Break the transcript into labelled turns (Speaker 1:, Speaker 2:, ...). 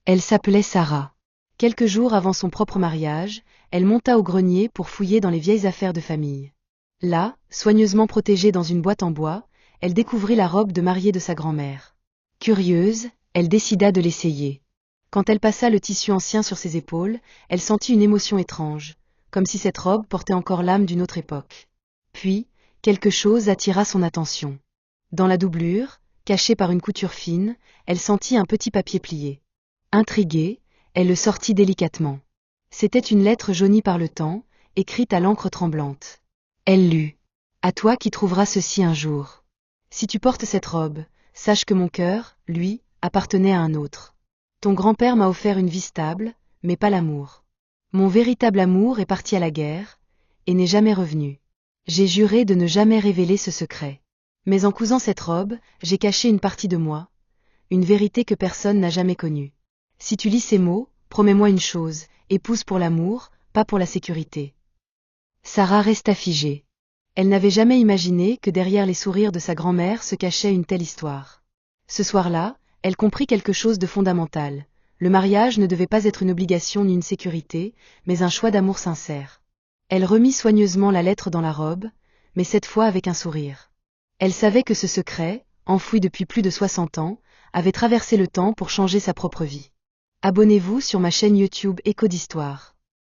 Speaker 1: Elle s'appelait Sarah. Quelques jours avant son propre mariage, elle monta au grenier pour fouiller dans les vieilles affaires de famille. Là, soigneusement protégée dans une boîte en bois, elle découvrit la robe de mariée de sa grand-mère. Curieuse, elle décida de l'essayer. Quand elle passa le tissu ancien sur ses épaules, elle sentit une émotion étrange, comme si cette robe portait encore l'âme d'une autre époque. Puis, quelque chose attira son attention. Dans la doublure, cachée par une couture fine, elle sentit un petit papier plié. Intriguée, elle le sortit délicatement. C'était une lettre jaunie par le temps, écrite à l'encre tremblante. Elle lut. « À toi qui trouveras ceci un jour. Si tu portes cette robe, sache que mon cœur, lui, appartenait à un autre. Ton grand-père m'a offert une vie stable, mais pas l'amour. Mon véritable amour est parti à la guerre, et n'est jamais revenu. J'ai juré de ne jamais révéler ce secret. Mais en cousant cette robe, j'ai caché une partie de moi, une vérité que personne n'a jamais connue. Si tu lis ces mots, promets-moi une chose, épouse pour l'amour, pas pour la sécurité. » Sarah resta figée. Elle n'avait jamais imaginé que derrière les sourires de sa grand-mère se cachait une telle histoire. Ce soir-là, elle comprit quelque chose de fondamental. Le mariage ne devait pas être une obligation ni une sécurité, mais un choix d'amour sincère. Elle remit soigneusement la lettre dans la robe, mais cette fois avec un sourire. Elle savait que ce secret, enfoui depuis plus de 60 ans, avait traversé le temps pour changer sa propre vie. Abonnez-vous sur ma chaîne YouTube Écho d'Histoire.